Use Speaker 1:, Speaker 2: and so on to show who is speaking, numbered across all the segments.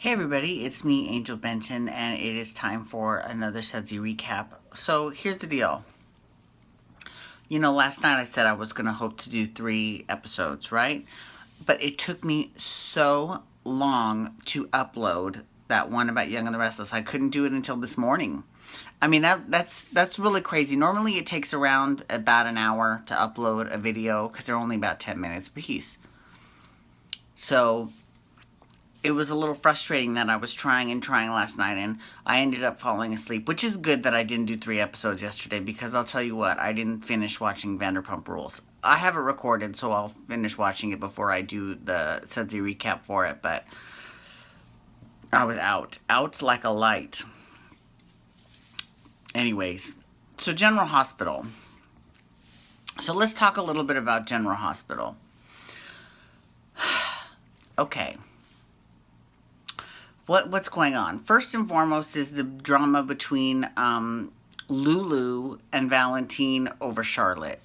Speaker 1: Hey everybody, it's me, Angel Benton, and it is time for another Sudsy recap. So here's the deal. Last night I said I was going to hope to do 3 episodes, right? But it took me so long to upload that one about Young and the Restless. I couldn't do it until this morning. I mean that's really crazy. Normally it takes around about an hour to upload a video because they're only about 10 minutes a piece. So it was a little frustrating that I was trying and trying last night, and I ended up falling asleep, which is good that I didn't do 3 episodes yesterday, because I'll tell you what, I didn't finish watching Vanderpump Rules. I have it recorded, so I'll finish watching it before I do the Sudsy recap for it, but I was out like a light. Anyways, so General Hospital. So let's talk a little bit about General Hospital. Okay. What's going on? First and foremost is the drama between Lulu and Valentine over Charlotte.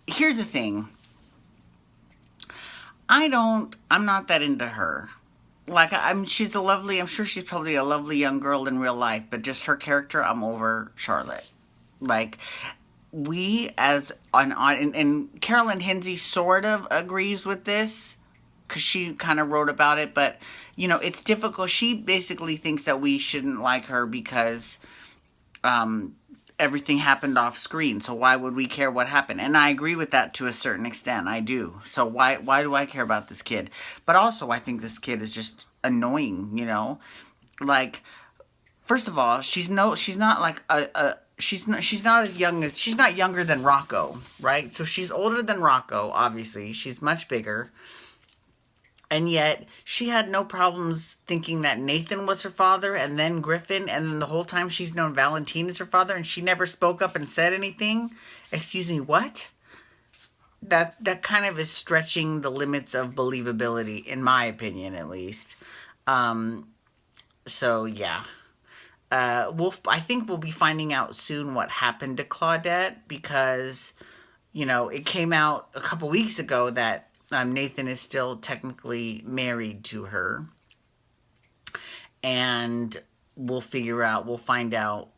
Speaker 1: Here's the thing. I'm not that into her. Like, I'm sure she's probably a lovely young girl in real life, but just her character, I'm over Charlotte. Like, we as and Carolyn Hinsey sort of agrees with this, because she kind of wrote about it, but it's difficult. She basically thinks that we shouldn't like her because everything happened off screen. So why would we care what happened? And I agree with that to a certain extent. I do. So why do I care about this kid? But also, I think this kid is just annoying. Like, first of all, she's not like she's not younger than Rocco, right? So she's older than Rocco. Obviously, she's much bigger. And yet, she had no problems thinking that Nathan was her father, and then Griffin, and then the whole time she's known Valentine as her father, and she never spoke up and said anything. Excuse me, what? That kind of is stretching the limits of believability, in my opinion, at least. So yeah. I think we'll be finding out soon what happened to Claudette, because, it came out a couple weeks ago that Nathan is still technically married to her. And we'll find out.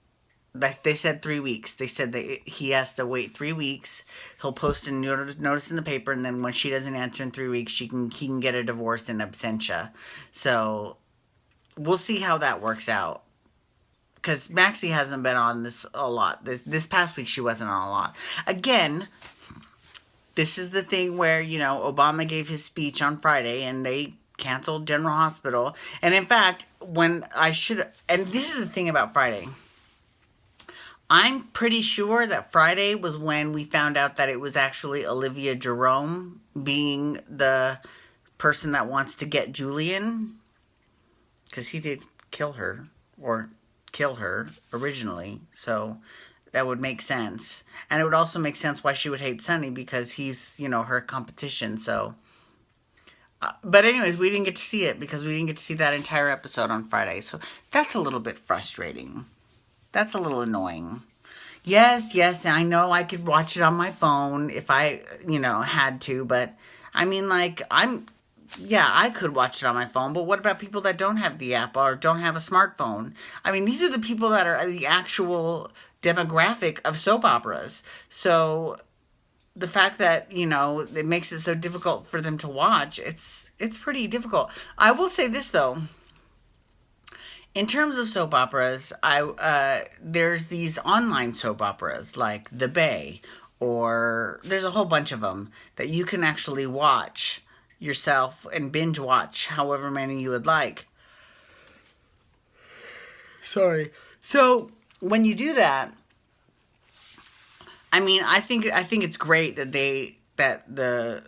Speaker 1: They said 3 weeks. They said that he has to wait 3 weeks. He'll post a notice in the paper, and then when she doesn't answer in 3 weeks, he can get a divorce in absentia. So we'll see how that works out. Because Maxie hasn't been on this a lot. This past week she wasn't on a lot. Again, this is the thing where, Obama gave his speech on Friday and they canceled General Hospital. And in fact, and this is the thing about Friday. I'm pretty sure that Friday was when we found out that it was actually Olivia Jerome being the person that wants to get Julian. Because he did kill her originally. So that would make sense. And it would also make sense why she would hate Sonny, because he's, her competition. So, but anyways, we didn't get to see it because we didn't get to see that entire episode on Friday. So that's a little bit frustrating. That's a little annoying. Yes, I know I could watch it on my phone if I, had to. But, I mean, like, I could watch it on my phone, but what about people that don't have the app or don't have a smartphone? I mean, these are the people that are the actual demographic of soap operas. So the fact that, it makes it so difficult for them to watch, it's pretty difficult. I will say this, though. In terms of soap operas, there's these online soap operas like The Bay, or there's a whole bunch of them that you can actually watch yourself and binge watch however many you would like. Sorry. So when you do that, I mean, I think it's great that the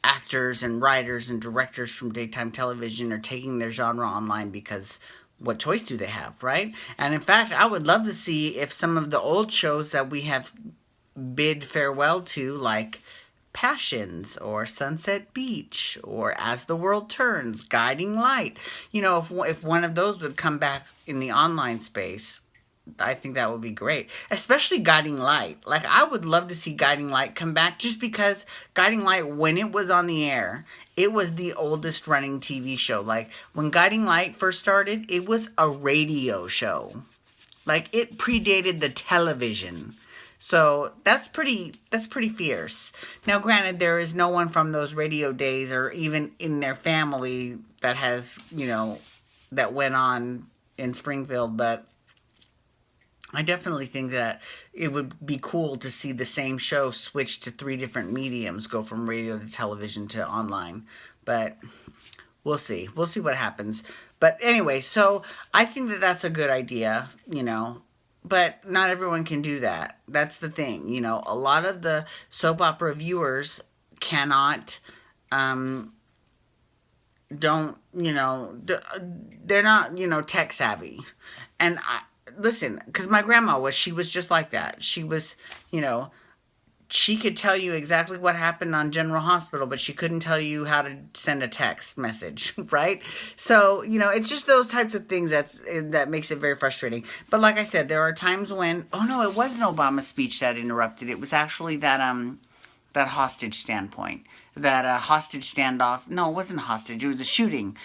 Speaker 1: actors and writers and directors from daytime television are taking their genre online, because what choice do they have, right? And in fact, I would love to see if some of the old shows that we have bid farewell to, like Passions or Sunset Beach or As the World Turns, Guiding Light, if one of those would come back in the online space, I think that would be great, especially Guiding Light. Like, I would love to see Guiding Light come back, just because Guiding Light, when it was on the air, it was the oldest running TV show. Like, when Guiding Light first started, it was a radio show. Like, it predated the television. So that's pretty fierce. Now, granted, there is no one from those radio days or even in their family that has, that went on in Springfield, but I definitely think that it would be cool to see the same show switch to three different mediums, go from radio to television to online. But we'll see. We'll see what happens. But anyway, so I think that that's a good idea. But not everyone can do that. That's the thing. A lot of the soap opera viewers cannot, don't, they're not, tech savvy. And listen, because my grandma she was just like that. She was, she could tell you exactly what happened on General Hospital, but she couldn't tell you how to send a text message, right? So, it's just those types of things that makes it very frustrating. But like I said, there are times when, oh no, it wasn't Obama's speech that interrupted. It was actually that hostage standpoint, that hostage standoff. No, it wasn't hostage. It was a shooting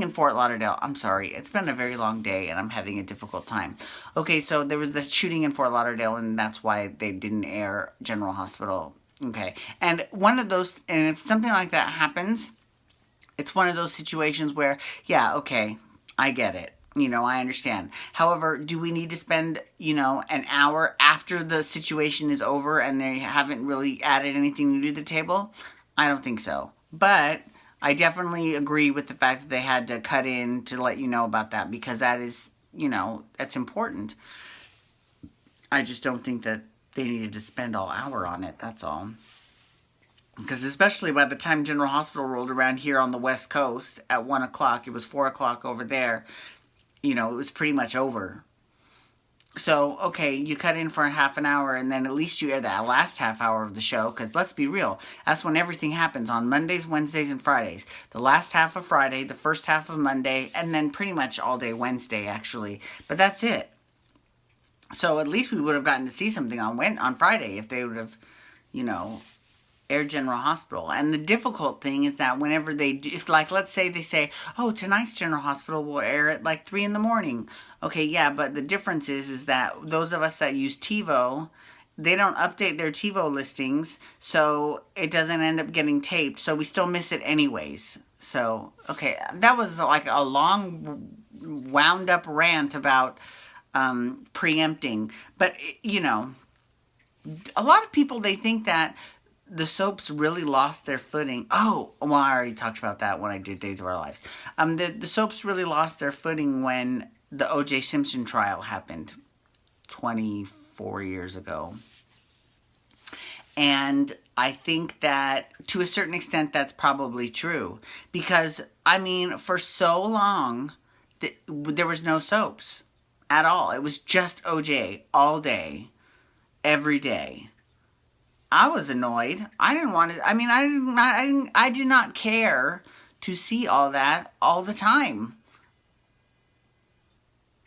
Speaker 1: in Fort Lauderdale. I'm sorry. It's been a very long day and I'm having a difficult time. Okay, so there was the shooting in Fort Lauderdale, and that's why they didn't air General Hospital. Okay, and if something like that happens, it's one of those situations where, yeah, okay, I get it. I understand. However, do we need to spend, an hour after the situation is over and they haven't really added anything new to the table? I don't think so. But I definitely agree with the fact that they had to cut in to let you know about that, because that is, that's important. I just don't think that they needed to spend all hour on it. That's all. Because especially by the time General Hospital rolled around here on the West Coast at 1 o'clock, it was 4 o'clock over there. It was pretty much over. So, okay, you cut in for a half an hour, and then at least you air that last half hour of the show, because let's be real, that's when everything happens, on Mondays, Wednesdays, and Fridays. The last half of Friday, the first half of Monday, and then pretty much all day Wednesday, actually. But that's it. So at least we would have gotten to see something on Friday if they would have, Air General Hospital. And the difficult thing is that whenever they do, like, let's say they say, oh, tonight's General Hospital will air at like 3 in the morning. Okay, yeah, but the difference is that those of us that use TiVo, they don't update their TiVo listings, so it doesn't end up getting taped, so we still miss it anyways. So, okay, that was like a long, wound up rant about preempting. But, a lot of people, they think that the soaps really lost their footing. Oh, well, I already talked about that when I did Days of Our Lives. The soaps really lost their footing when the O.J. Simpson trial happened 24 years ago. And I think that, to a certain extent, that's probably true. Because, for so long, there was no soaps at all. It was just O.J. all day, every day. I was annoyed. I didn't want to. I did not care to see all that all the time.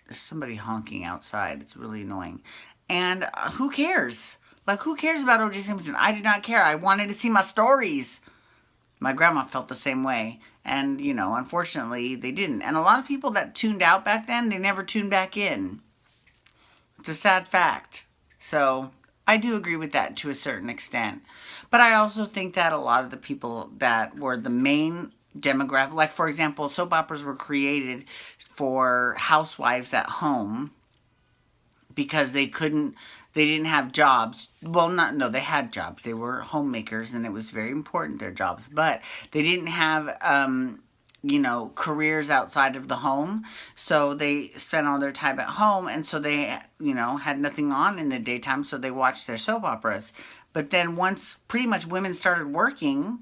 Speaker 1: There's somebody honking outside. It's really annoying. And who cares? Like, who cares about O.J. Simpson? I did not care. I wanted to see my stories. My grandma felt the same way. And, unfortunately, they didn't. And a lot of people that tuned out back then, they never tuned back in. It's a sad fact. So I do agree with that to a certain extent. But I also think that a lot of the people that were the main demographic, like, for example, soap operas were created for housewives at home because they didn't have jobs. Well, they had jobs. They were homemakers, and it was very important, their jobs. But they didn't have, careers outside of the home. So they spent all their time at home, and so they, had nothing on in the daytime, so they watched their soap operas. But then once pretty much women started working,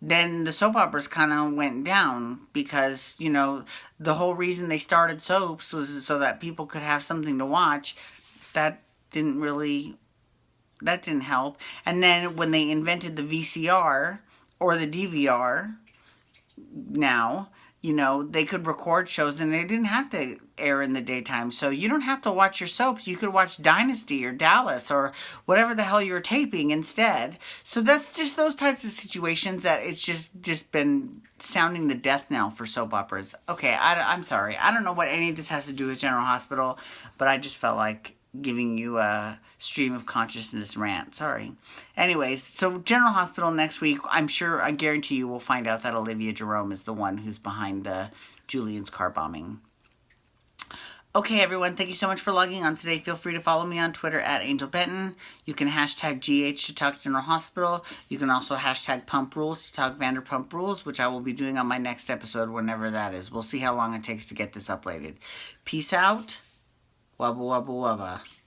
Speaker 1: then the soap operas kind of went down because, the whole reason they started soaps was so that people could have something to watch. That didn't help. And then when they invented the VCR or the DVR now, You know, they could record shows and they didn't have to air in the daytime. So you don't have to watch your soaps. You could watch Dynasty or Dallas or whatever the hell you're taping instead. So that's just those types of situations that it's just been sounding the death knell for soap operas. Okay, I'm sorry. I don't know what any of this has to do with General Hospital, but I just felt like giving you a stream of consciousness rant. Sorry. Anyways, so General Hospital next week, I guarantee you we'll find out that Olivia Jerome is the one who's behind the Julian's car bombing. Okay, everyone, thank you so much for logging on today. Feel free to follow me on Twitter at Angel Benton. You can hashtag GH to talk General Hospital. You can also hashtag Pump Rules to talk Vanderpump Rules, which I will be doing on my next episode, whenever that is. We'll see how long it takes to get this uploaded. Peace out. Wubba wubba wubba.